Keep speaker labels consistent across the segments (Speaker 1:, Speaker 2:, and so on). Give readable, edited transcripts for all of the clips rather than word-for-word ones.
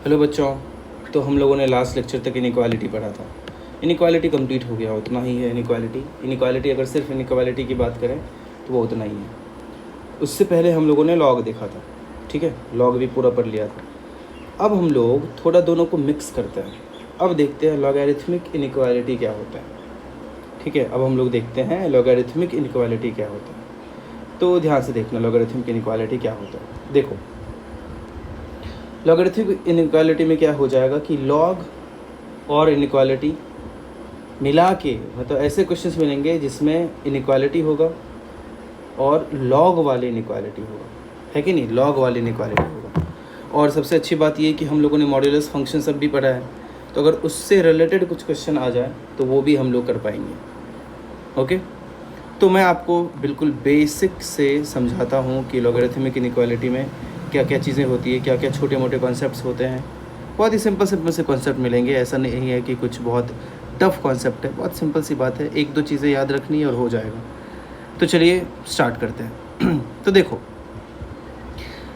Speaker 1: Hello बच्चों, तो हम लोगों ने लास्ट लेक्चर तक इनइक्वालिटी पढ़ा था। इनइक्वालिटी कंप्लीट हो गया, उतना ही है। इनइक्वालिटी अगर सिर्फ इनइक्वालिटी की बात करें तो वो उतना ही है। उससे पहले हम लोगों ने लॉग देखा था, ठीक है, लॉग भी पूरा पढ़ लिया था। अब हम लोग थोड़ा दोनों को मिक्स करते हैं। अब देखते हैं लॉगरिथमिक इनइक्वालिटी क्या होता है, ठीक है। अब हम लोग देखते हैं लॉगरिथमिक इनइक्वालिटी क्या होता है। तो ध्यान से देखना लॉगरिथमिक इनइक्वालिटी क्या होता है। देखो, लॉगरिथमिक इनइक्वालिटी में क्या हो जाएगा कि लॉग और इनइक्वालिटी मिला के, मतलब ऐसे क्वेश्चंस मिलेंगे जिसमें इनइक्वालिटी होगा और लॉग वाली इनइक्वालिटी होगा, है कि नहीं, लॉग वाली इनइक्वालिटी होगा। और सबसे अच्छी बात ये कि हम लोगों ने मॉड्यूलस फंक्शन सब भी पढ़ा है, तो अगर उससे रिलेटेड कुछ क्वेश्चन आ जाए तो वो भी हम लोग कर पाएंगे। ओके, तो मैं आपको बिल्कुल बेसिक से समझाता हूँ कि लॉगरिथमिक इनइक्वालिटी में क्या क्या चीज़ें होती है, क्या क्या छोटे मोटे कॉन्सेप्ट्स होते हैं। बहुत ही सिंपल से कॉन्सेप्ट मिलेंगे, ऐसा नहीं है कि कुछ बहुत टफ कॉन्सेप्ट है, बहुत सिंपल सी बात है, एक दो चीज़ें याद रखनी है और हो जाएगा। तो चलिए स्टार्ट करते हैं। तो देखो,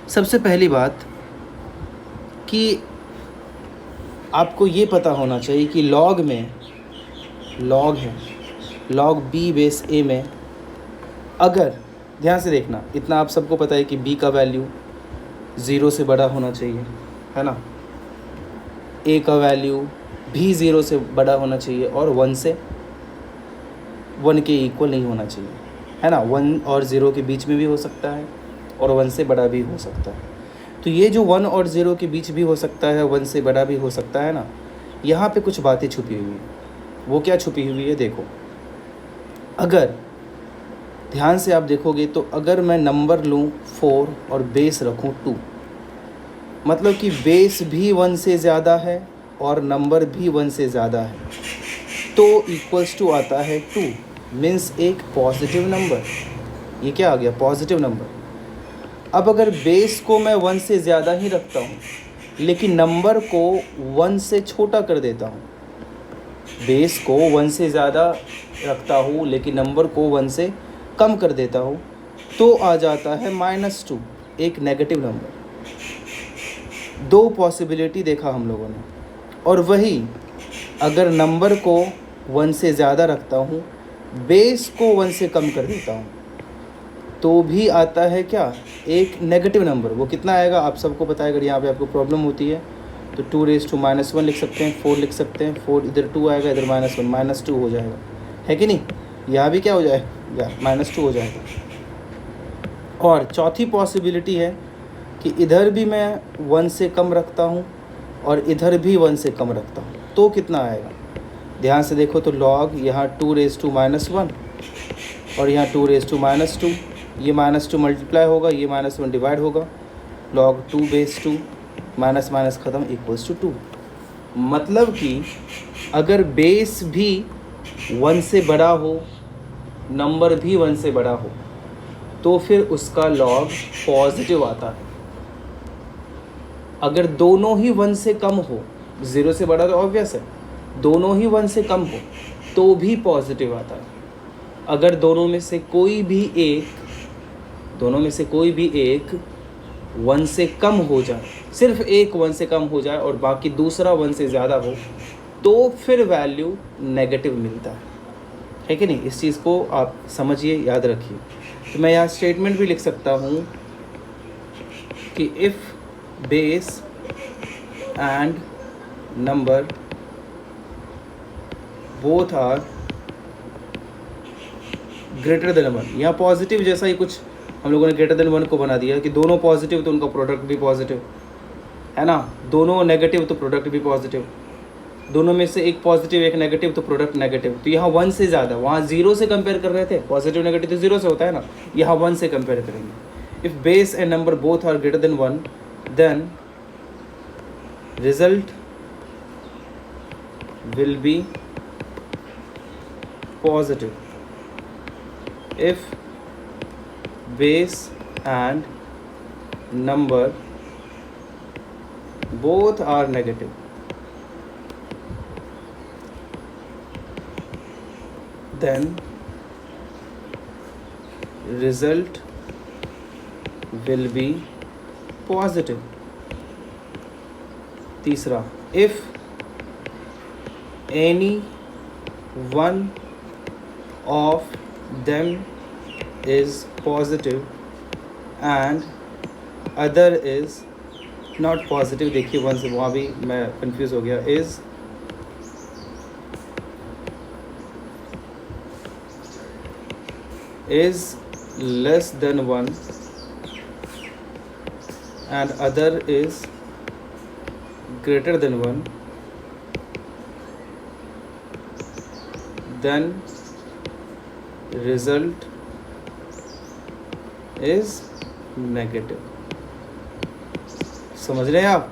Speaker 1: सबसे पहली बात कि आपको ये पता होना चाहिए कि लॉग में लॉग है, लॉग बी बेस ए में, अगर ध्यान से देखना, इतना आप सबको पता है कि बी का वैल्यू 0 से बड़ा होना चाहिए, है ना, ए का वैल्यू भी 0 से बड़ा होना चाहिए और 1 के इक्वल नहीं होना चाहिए, है ना। 1 और 0 के बीच में भी हो सकता है और 1 से बड़ा भी हो सकता है। तो ये जो 1 और 0 के बीच भी हो सकता है, 1 से बड़ा भी हो सकता है ना, यहाँ पे कुछ बातें छुपी हुई है। वो क्या छुपी हुई है, देखो, अगर ध्यान से आप देखोगे तो अगर मैं नंबर लूँ 4 और बेस रखूँ 2, मतलब कि बेस भी 1 से ज़्यादा है और नंबर भी 1 से ज़्यादा है, तो इक्वल्स टू आता है 2, मीन्स एक पॉजिटिव नंबर। ये क्या आ गया, पॉजिटिव नंबर। अब अगर बेस को मैं 1 से ज़्यादा ही रखता हूँ लेकिन नंबर को 1 से छोटा कर देता हूँ, बेस को 1 से ज़्यादा रखता हूँ लेकिन नंबर को 1 से कम कर देता हूँ, तो आ जाता है -2, एक नेगेटिव नंबर। दो पॉसिबिलिटी देखा हम लोगों ने। और वही अगर नंबर को 1 से ज़्यादा रखता हूँ, बेस को 1 से कम कर देता हूँ, तो भी आता है क्या, एक नेगेटिव नंबर। वो कितना आएगा आप सबको पता है। अगर यहाँ पे आपको प्रॉब्लम होती है तो 2⁻⁻1 लिख सकते हैं, 4 लिख सकते हैं, 4 इधर 2 आएगा, इधर -1, -2 हो जाएगा, है कि नहीं। यहाँ भी क्या हो जाएगा, -2 हो जाएगा। और चौथी पॉसिबिलिटी है कि इधर भी मैं 1 से कम रखता हूँ और इधर भी 1 से कम रखता हूँ, तो कितना आएगा। ध्यान से देखो तो लॉग यहाँ 2⁻1 और यहाँ 2⁻2, ये -2 मल्टीप्लाई होगा, ये -1 डिवाइड होगा, log 2/2 माइनस माइनस ख़त्म इक्वल्स टू 2। मतलब कि अगर बेस भी 1 से बड़ा हो, नंबर भी 1 से बड़ा हो, तो फिर उसका लॉग पॉजिटिव आता है। अगर दोनों ही 1 से कम हो, 0 से बड़ा तो ऑब्वियस है, दोनों ही 1 से कम हो तो भी पॉजिटिव आता है। अगर दोनों में से कोई भी एक 1 से कम हो जाए, सिर्फ एक 1 से कम हो जाए और बाकी दूसरा 1 से ज़्यादा हो, तो फिर वैल्यू नेगेटिव मिलता है कि नहीं। इस चीज़ को आप समझिए, याद रखिए। तो मैं यहाँ स्टेटमेंट भी लिख सकता हूँ कि if base and number both are greater than 1। यहाँ पॉजिटिव जैसा ही कुछ हम लोगों ने ग्रेटर देन 1 को बना दिया कि दोनों पॉजिटिव तो उनका प्रोडक्ट भी पॉजिटिव, है ना, दोनों नेगेटिव तो प्रोडक्ट भी पॉजिटिव, दोनों में से एक पॉजिटिव एक नेगेटिव तो प्रोडक्ट नेगेटिव। तो यहाँ 1 से ज़्यादा, वहाँ 0 से कंपेयर कर रहे थे, पॉजिटिव नेगेटिव तो 0 से होता है ना, यहाँ 1 से कंपेयर करेंगे। If base and number both are greater than 1 then result will be positive. If base and number both are negative then result will be positive। तीसरा, if any one of them is positive and other is not positive. देखिए one से वहाँ भी मैं confuse हो गया। Is less then one and other is greater than 1, then result is negative। समझ रहे हैं आप?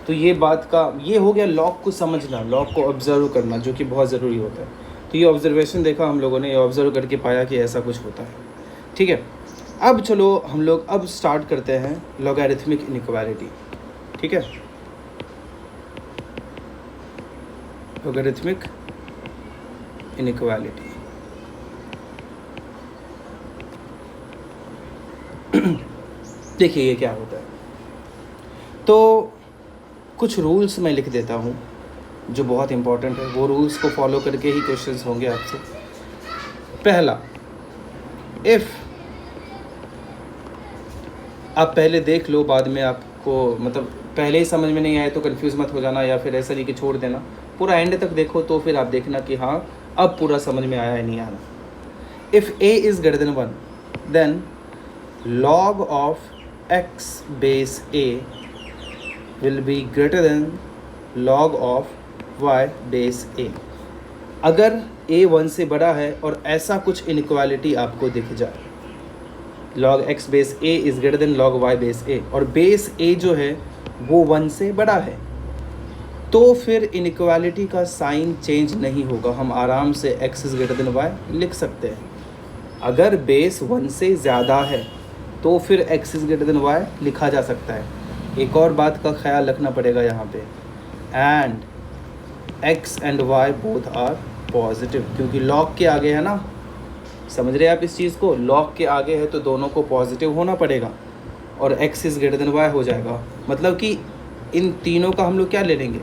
Speaker 1: तो ये बात का ये हो गया लॉग को समझना, लॉग को ऑब्जर्व करना, जो कि बहुत ज़रूरी होता है। तो ये ऑब्जर्वेशन देखा हम लोगों ने, ये ऑब्जर्व करके पाया कि ऐसा कुछ होता है। ठीक है, अब चलो हम लोग अब स्टार्ट करते हैं लॉगरिथमिक इनइक्वालिटी। ठीक है, लॉगरिथमिक इनइक्वालिटी। देखिए ये क्या होता है। तो कुछ रूल्स मैं लिख देता हूँ जो बहुत इंपॉर्टेंट है, वो रूल्स को फॉलो करके ही क्वेश्चंस होंगे आपसे। पहला, इफ़, आप पहले देख लो, बाद में आपको मतलब पहले ही समझ में नहीं आए तो कंफ्यूज मत हो जाना, या फिर ऐसा नहीं कि छोड़ देना, पूरा एंड तक देखो तो फिर आप देखना कि हाँ अब पूरा समझ में आया है नहीं आया। If a is greater than 1 then log of x base a will be greater than log of y base a। अगर a 1 से बड़ा है और ऐसा कुछ इनइक्वालिटी आपको दिख जाए, log x base a is greater than log y base a, और बेस a जो है वो 1 से बड़ा है, तो फिर इनइक्वालिटी का साइन चेंज नहीं होगा। हम आराम से x is greater than y लिख सकते हैं। अगर बेस 1 से ज़्यादा है तो फिर x is greater than y लिखा जा सकता है। एक और बात का ख्याल रखना पड़ेगा यहाँ पे, and x and y both are positive, क्योंकि log के आगे है ना, समझ रहे हैं आप इस चीज़ को, लॉग के आगे है तो दोनों को पॉजिटिव होना पड़ेगा और x is greater than y हो जाएगा। मतलब कि इन तीनों का हम लोग क्या ले लेंगे,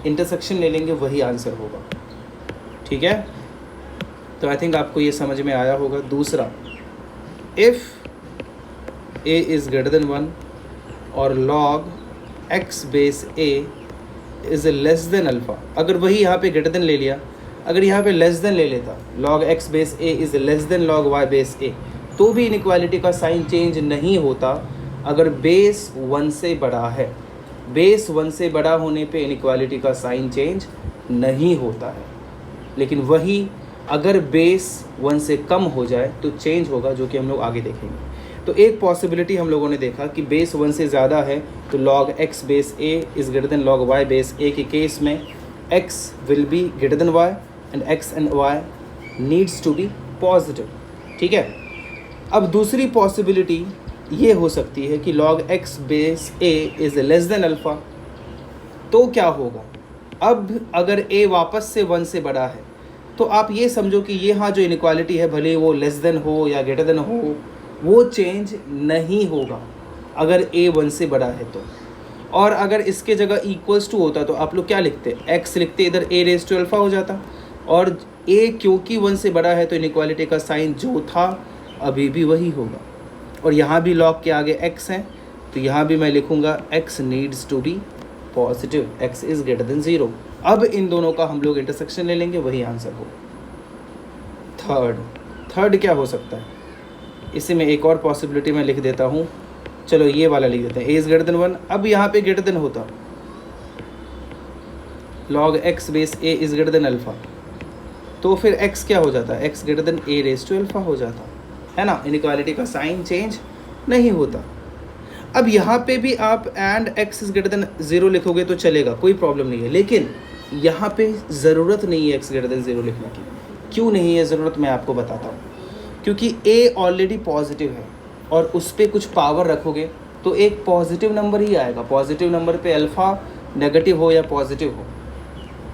Speaker 1: इंटरसेक्शन ले लेंगे, वही आंसर होगा। ठीक है, तो आई थिंक आपको ये समझ में आया होगा। दूसरा, if a is greater than 1 और log x base a is less then alpha, अगर वही यहाँ पे ग्रेटर देन ले लिया, अगर यहाँ पे लेस देन ले लेता, log x base a is less then log y base a, तो भी इनइक्वालिटी का साइन चेंज नहीं होता अगर बेस 1 से बड़ा है। बेस 1 से बड़ा होने पे इनइक्वालिटी का साइन चेंज नहीं होता है, लेकिन वही अगर बेस 1 से कम हो जाए तो चेंज होगा, जो कि हम लोग आगे देखेंगे। तो एक पॉसिबिलिटी हम लोगों ने देखा कि बेस 1 से ज़्यादा है तो log x base a is greater than log y base a के केस में x will be greater than y and x and y needs to be positive. ठीक है, अब दूसरी पॉसिबिलिटी ये हो सकती है कि log x base a is less then alpha, तो क्या होगा, अब अगर a वापस से 1 से बड़ा है तो आप ये समझो कि ये हाँ जो इनइक्वालिटी है, भले वो लेस देन हो या ग्रेटर देन हो, वो चेंज नहीं होगा अगर a 1 से बड़ा है तो। और अगर इसके जगह इक्वल्स टू होता तो आप लोग क्या लिखते, x लिखते, इधर a रेज़ टू अल्फ़ा हो जाता, और a क्योंकि 1 से बड़ा है तो इनइक्वालिटी का साइन जो था अभी भी वही होगा। और यहाँ भी log के आगे x है तो यहाँ भी मैं लिखूँगा x needs to be positive, x is greater than 0। अब इन दोनों का हम लोग इंटरसेक्शन ले लेंगे, वही आंसर होगा। थर्ड क्या हो सकता है, इसी में एक और पॉसिबिलिटी मैं लिख देता हूँ। चलो ये वाला लिख देते हैं, a इज़ ग्रेटर देन 1। अब यहाँ पे ग्रेटर देन होता log x base a is greater than alpha, तो फिर x क्या हो जाता, x greater than a raise to alpha हो जाता है ना, इनइक्वालिटी का साइन चेंज नहीं होता। अब यहाँ पे भी आप and x is greater than 0 लिखोगे तो चलेगा, कोई प्रॉब्लम नहीं है, लेकिन यहाँ पे ज़रूरत नहीं है x ग्रेटर देन 0 लिखने की। क्यों नहीं है ज़रूरत, मैं आपको बताता हूँ। क्योंकि a ऑलरेडी पॉजिटिव है और उस पर कुछ पावर रखोगे तो एक पॉजिटिव नंबर ही आएगा। पॉजिटिव नंबर पे अल्फ़ा नेगेटिव हो या पॉजिटिव हो,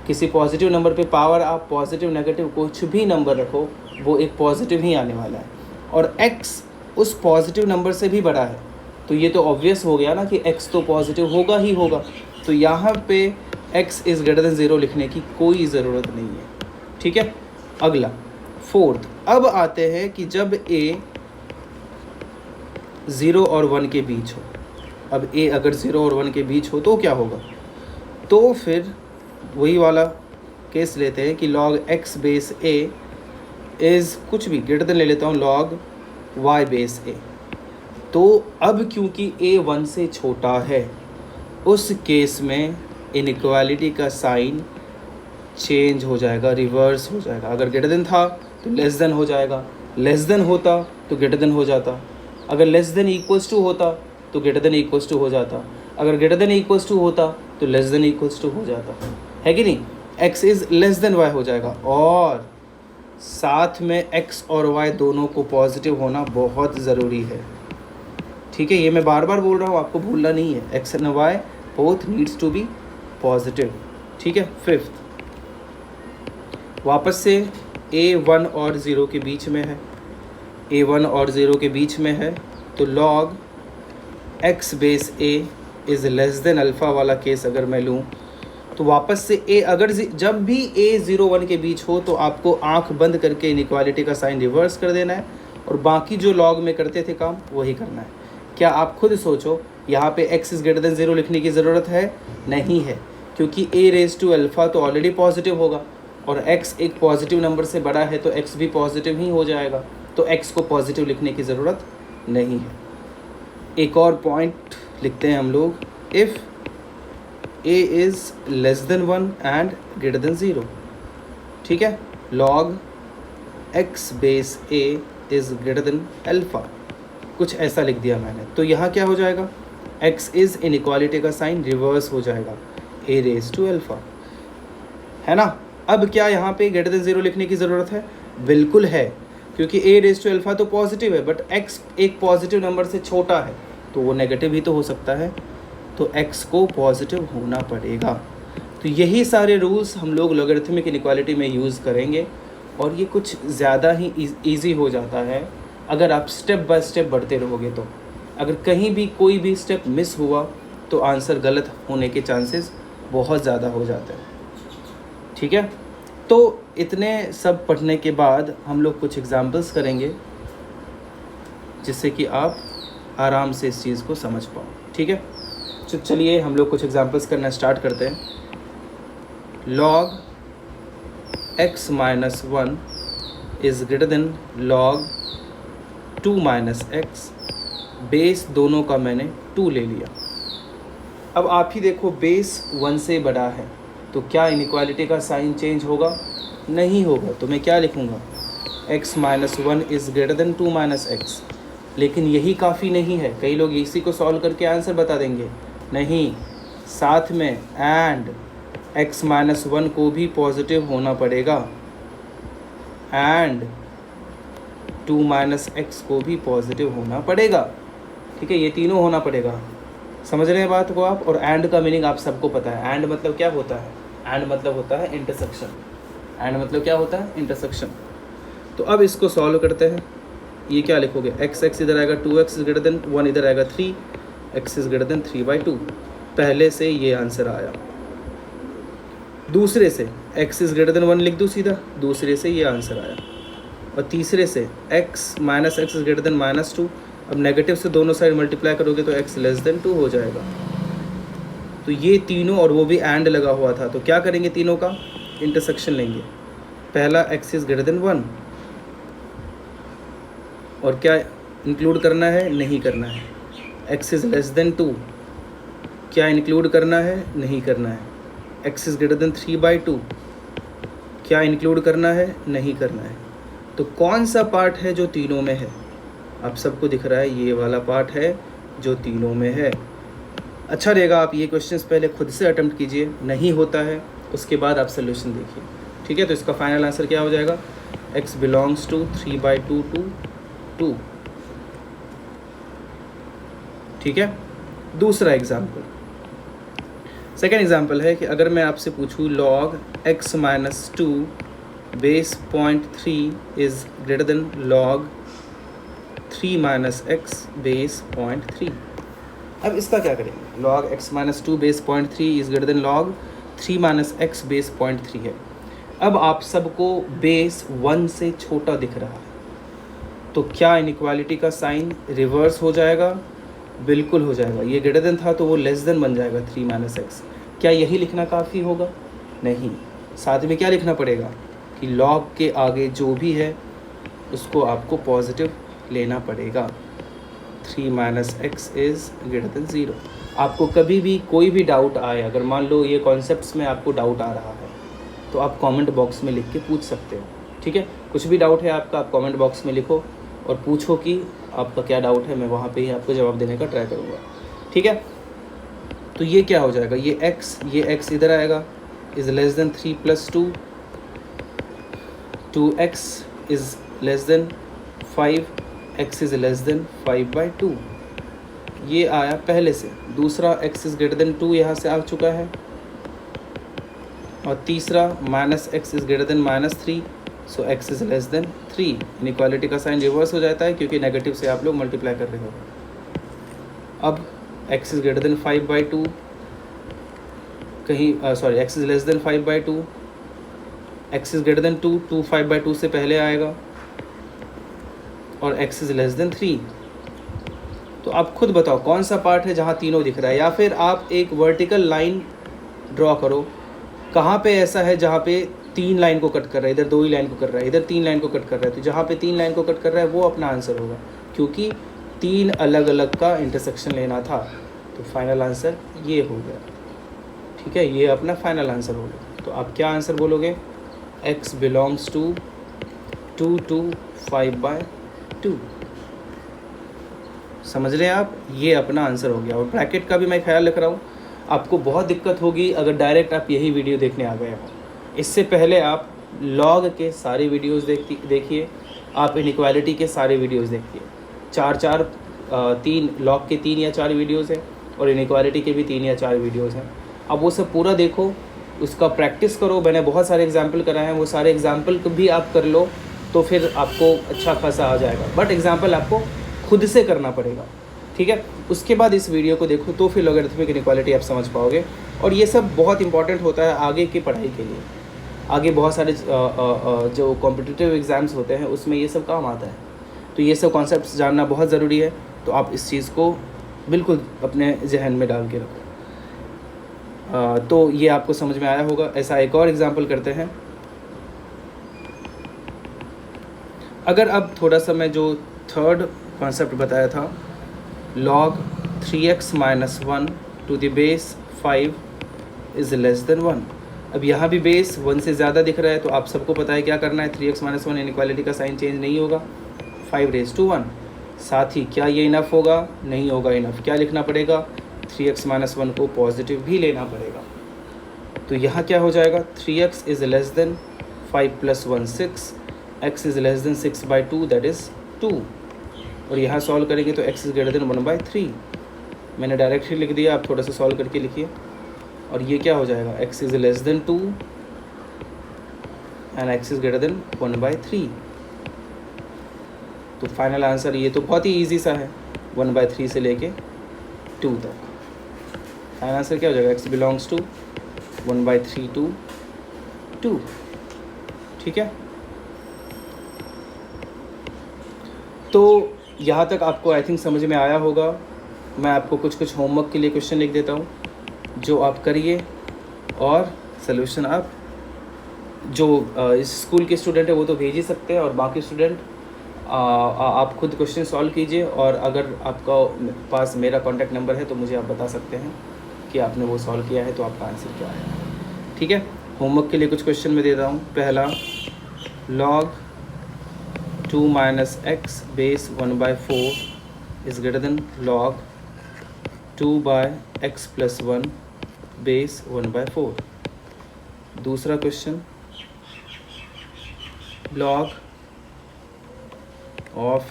Speaker 1: किसी पॉजिटिव नंबर पे पावर आप पॉजिटिव नेगेटिव कुछ भी नंबर रखो वो एक पॉजिटिव ही आने वाला है। और x उस पॉजिटिव नंबर से भी बड़ा है तो ये तो ऑब्वियस हो गया ना कि x तो पॉजिटिव होगा ही होगा। तो यहाँ पे x इज़ ग्रेटर देन 0 लिखने की कोई ज़रूरत नहीं है, ठीक है। अगला फोर्थ, अब आते हैं कि जब a 0 और 1 के बीच हो, अब a अगर 0 और 1 के बीच हो तो क्या होगा, तो फिर वही वाला केस लेते हैं कि log x base a is कुछ भी ग्रेटर देन ले लेता हूँ log y बेस a। तो अब क्योंकि a 1 से छोटा है, उस केस में इनइक्वालिटी का साइन चेंज हो जाएगा, रिवर्स हो जाएगा। अगर ग्रेटर देन था तो लेस देन हो जाएगा, लेस देन होता तो ग्रेटर देन हो जाता, अगर लेस देन इक्वल्स टू होता तो ग्रेटर देन इक्वल्स टू हो जाता, अगर ग्रेटर देन इक्वल्स टू होता तो लेस देन इक्वल्स टू हो जाता, है कि नहीं। x is less then y हो जाएगा, और साथ में x और y दोनों को पॉजिटिव होना बहुत ज़रूरी है, ठीक है। ये मैं बार बार बोल रहा हूँ, आपको भूलना नहीं है, x and y both needs to be positive, ठीक है। फिफ्थ, वापस से a 1 और 0 के बीच में है, a 1 और 0 के बीच में है, तो log x base a is less then alpha वाला केस अगर मैं लूँ, तो वापस से a अगर जब भी a 0 1 के बीच हो तो आपको आंख बंद करके इनइक्वालिटी का साइन रिवर्स कर देना है, और बाकी जो लॉग में करते थे काम वही करना है। क्या आप खुद सोचो, यहाँ पे x इज़ ग्रेटर देन 0 लिखने की ज़रूरत है? नहीं है, क्योंकि a रेज टू अल्फ़ा तो ऑलरेडी पॉजिटिव होगा, और x एक पॉजिटिव नंबर से बड़ा है तो x भी पॉजिटिव ही हो जाएगा, तो x को पॉजिटिव लिखने की ज़रूरत नहीं है। एक और पॉइंट लिखते हैं हम लोग, if a is less than 1 and greater than 0, ठीक है, log x base a is greater than alpha, कुछ ऐसा लिख दिया मैंने। तो यहाँ क्या हो जाएगा, x इज़ इनइक्वालिटी का साइन रिवर्स हो जाएगा, a रेज टू अल्फ़ा, है ना। अब क्या यहाँ पे ग्रेटर देन 0 लिखने की ज़रूरत है? बिल्कुल है, क्योंकि a रेज टू अल्फ़ा तो पॉजिटिव है, बट x एक पॉजिटिव नंबर से छोटा है तो वो नेगेटिव ही तो हो सकता है, तो x को पॉजिटिव होना पड़ेगा। तो यही सारे रूल्स हम लोग लॉगरिथमिक इनइक्वालिटी में यूज़ करेंगे, और ये कुछ ज़्यादा ही ईजी हो जाता है अगर आप स्टेप बाय स्टेप बढ़ते रहोगे। तो अगर कहीं भी कोई भी स्टेप मिस हुआ तो आंसर गलत होने के चांसेस बहुत ज़्यादा हो जाते हैं, ठीक है। तो इतने सब पढ़ने के बाद हम लोग कुछ एग्जाम्पल्स करेंगे जिससे कि आप आराम से इस चीज़ को समझ पाओ, ठीक है। तो चलिए हम लोग कुछ एग्जाम्पल्स करना स्टार्ट करते हैं। log x minus 1 is greater than log 2 minus x, base दोनों का मैंने 2 ले लिया। अब आप ही देखो, बेस 1 से बड़ा है तो क्या इनइक्वालिटी का साइन चेंज होगा? नहीं होगा। तो मैं क्या लिखूँगा, x minus 1 is greater then 2 minus x। लेकिन यही काफ़ी नहीं है, कई लोग इसी को सॉल्व करके आंसर बता देंगे, नहीं, साथ में एंड x माइनस 1 को भी पॉजिटिव होना पड़ेगा, एंड 2 माइनस x को भी पॉजिटिव होना पड़ेगा, ठीक है। ये तीनों होना पड़ेगा, समझ रहे हैं बात को आप। और एंड का मीनिंग आप सबको पता है, एंड मतलब क्या होता है? एंड मतलब होता है इंटरसेक्शन, एंड मतलब क्या होता है? इंटरसेक्शन। तो अब इसको सॉल्व करते हैं। ये क्या लिखोगे, x इधर आएगा 2x इज़ ग्रेटर देन 1, इधर आएगा 3, x इज़ ग्रेटर देन 3/2। पहले से ये आंसर आया। दूसरे से x इज़ ग्रेटर देन 1 लिख दूँ सीधा, दूसरे से ये आंसर आया। और तीसरे से x minus x is greater then -2, अब नेगेटिव से दोनों साइड मल्टीप्लाई करोगे तो x लेस देन 2 हो जाएगा। तो ये तीनों, और वो भी एंड लगा हुआ था, तो क्या करेंगे, तीनों का इंटरसेक्शन लेंगे। पहला x इज़ ग्रेटर देन 1, और क्या इंक्लूड करना है? नहीं करना है। x इज़ लेस देन 2, क्या इंक्लूड करना है? नहीं करना है। x इज़ ग्रेटर देन 3/2, क्या इंक्लूड करना है? नहीं करना है। तो कौन सा पार्ट है जो तीनों में है? आप सबको दिख रहा है, ये वाला पार्ट है जो तीनों में है। अच्छा रहेगा आप ये क्वेश्चंस पहले खुद से अटेम्प्ट कीजिए, नहीं होता है उसके बाद आप सोल्यूशन देखिए, ठीक है। तो इसका फाइनल आंसर क्या हो जाएगा, x बिलोंग्स टू 3/2 to 2, ठीक है। दूसरा एग्जाम्पल, सेकेंड एग्जाम्पल है कि अगर मैं आपसे पूछूँ log x minus 2 base 0.3 is greater than log 3 minus x base 0.3। अब इसका क्या करेंगे, log x minus 2 base 0.3 is greater than log 3 minus x base 0.3 है। अब आप सबको बेस 1 से छोटा दिख रहा है, तो क्या इनइक्वालिटी का साइन रिवर्स हो जाएगा? बिल्कुल हो जाएगा। ये ग्रेटर देन था तो वो लेस देन बन जाएगा 3 माइनस एक्स। क्या यही लिखना काफ़ी होगा? नहीं, साथ में क्या लिखना पड़ेगा कि log के आगे जो भी है उसको आपको पॉजिटिव लेना पड़ेगा। 3 minus x is greater than 0। आपको कभी भी कोई भी डाउट आए, अगर मान लो ये कॉन्सेप्ट्स में आपको डाउट आ रहा है, तो आप कमेंट बॉक्स में लिख के पूछ सकते हो। ठीक है, कुछ भी डाउट है आपका, आप कमेंट बॉक्स में लिखो और पूछो कि आपका क्या डाउट है, मैं वहाँ पे ही आपको जवाब देने का ट्राई करूँगा। ठीक है, तो ये क्या हो जाएगा, ये x इधर आएगा, is less then 3 plus 2, 2x is less then 5, x is less then 5/2। ये आया पहले से। दूसरा x इज़ ग्रेटर देन 2 यहाँ से आ चुका है, और तीसरा minus x is greater then minus 3, so x is less then 3। Inequality का साइन रिवर्स हो जाता है क्योंकि नेगेटिव से आप लोग मल्टीप्लाई कर रहे हो। अब x इज़ ग्रेटर देन 5/2, कहीं x is less then 5/2, x is greater then 2, 2 5/2 से पहले आएगा, और x इज़ लेस देन 3। तो आप खुद बताओ कौन सा पार्ट है जहाँ तीनों दिख रहा है, या फिर आप एक वर्टिकल लाइन ड्रॉ करो, कहाँ पे ऐसा है जहाँ पे 3 लाइन को कट कर रहा है, इधर 2 ही लाइन को कर रहा है, इधर 3 लाइन को कट कर रहा है। तो जहाँ पे 3 लाइन को कट कर रहा है वो अपना आंसर होगा, क्योंकि 3 अलग अलग का इंटरसेक्शन लेना था। तो फाइनल आंसर ये हो गया। ठीक है, ये अपना फाइनल आंसर हो गया। तो आप क्या आंसर बोलोगे? x belongs to 2 to 5/2। समझ रहे हैं आप? ये अपना आंसर हो गया। और ब्रैकेट का भी मैं ख्याल रख रहा हूँ, आपको बहुत दिक्कत होगी अगर डायरेक्ट आप यही वीडियो देखने आ गए हो। इससे पहले आप लॉग के सारे वीडियोस देखिए, आप इनइक्वालिटी के सारे वीडियोस देखिए। 3 लॉग के 3 या 4 वीडियोस हैं, और इनइक्वालिटी के भी 3 या 4 वीडियोस हैं। अब वो सब पूरा देखो, उसका प्रैक्टिस करो। मैंने बहुत सारे एग्जाम्पल कराए हैं, वो सारे एग्जाम्पल भी आप कर लो तो फिर आपको अच्छा खासा आ जाएगा। बट एग्जाम्पल आपको खुद से करना पड़ेगा। ठीक है, उसके बाद इस वीडियो को देखो तो फिर लॉगरिथमिक इनइक्वालिटी आप समझ पाओगे। और ये सब बहुत इंपॉर्टेंट होता है आगे की पढ़ाई के लिए। आगे बहुत सारे जो कॉम्पिटिटिव एग्ज़ाम्स होते हैं उसमें ये सब काम आता है। तो ये सब कॉन्सेप्ट्स जानना बहुत ज़रूरी है। तो आप इस चीज़ को बिल्कुल अपने जहन में डाल के रखो। तो ये आपको समझ में आया होगा। ऐसा एक और एग्जाम्पल करते हैं। अगर अब थोड़ा सा मैं जो थर्ड कॉन्सेप्ट बताया था, log 3x minus 1 to the base 5 is less than 1। अब यहाँ भी बेस 1 से ज़्यादा दिख रहा है, तो आप सबको पता है क्या करना है। 3x माइनस 1 इनइक्वालिटी का साइन चेंज नहीं होगा, 5 raised to 1। साथ ही क्या ये इनफ होगा? नहीं होगा इनफ। क्या लिखना पड़ेगा? 3x माइनस 1 को पॉजिटिव भी लेना पड़ेगा। तो यहाँ क्या हो जाएगा? 3x is less then 5 + 1 6, x is less then 6/2 that is 2। और यहाँ सॉल्व करेंगे तो x इज़ ग्रेटर देन 1/3। मैंने डायरेक्ट ही लिख दिया, आप थोड़ा सा सॉल्व करके लिखिए। और ये क्या हो जाएगा? x is less then 2 and x is greater then 1/3। तो फाइनल आंसर ये तो बहुत ही ईजी सा है, 1/3 से लेके 2 तक। फाइनल आंसर क्या हो जाएगा? x belongs to 1/3 to 2। ठीक है, तो यहाँ तक आपको आई थिंक समझ में आया होगा। मैं आपको कुछ होमवर्क के लिए क्वेश्चन लिख देता हूँ, जो आप करिए और सलूशन आप जो इस स्कूल के स्टूडेंट है वो तो भेज ही सकते हैं, और बाकी स्टूडेंट आप खुद क्वेश्चन सॉल्व कीजिए। और अगर आपका पास मेरा कॉन्टैक्ट नंबर है तो मुझे आप बता सकते हैं कि आपने वो सॉल्व किया है तो आपका आंसर क्या है। ठीक है, होमवर्क के लिए कुछ क्वेश्चन मैं दे रहा हूँ। पहला, log 2 minus x base 1/4 is greater than log 2/x + 1 base 1/4। दूसरा question, log of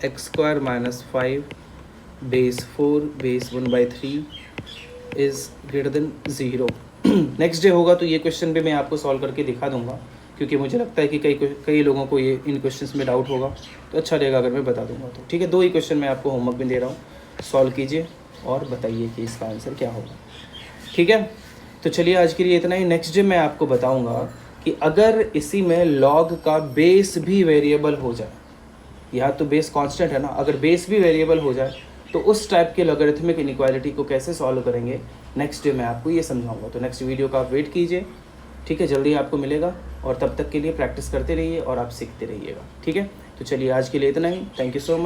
Speaker 1: x² - 5 base 4 base 1/3 is greater than 0। Next day होगा तो ये क्वेश्चन भी मैं आपको सॉल्व करके दिखा दूंगा, क्योंकि मुझे लगता है कि कई लोगों को ये इन क्वेश्चंस में डाउट होगा, तो अच्छा रहेगा अगर मैं बता दूंगा। तो ठीक है, 2 ही क्वेश्चन मैं आपको होमवर्क में दे रहा हूँ, सॉल्व कीजिए। और बताइए कि इसका आंसर क्या होगा। ठीक है, तो चलिए आज के लिए इतना ही। नेक्स्ट डे मैं आपको बताऊंगा कि अगर इसी में लॉग का बेस भी वेरिएबल हो जाए, यहाँ तो बेस कांस्टेंट है ना, अगर बेस भी वेरिएबल हो जाए तो उस टाइप के लॉगरिथमिक इनइक्वालिटी को कैसे सॉल्व करेंगे, नेक्स्ट डे मैं आपको ये समझाऊंगा। तो नेक्स्ट वीडियो का आप वेट कीजिए, ठीक है, जल्दी आपको मिलेगा। और तब तक के लिए प्रैक्टिस करते रहिए और आप सीखते रहिएगा। ठीक है, तो चलिए आज के लिए इतना ही। Thank you so much.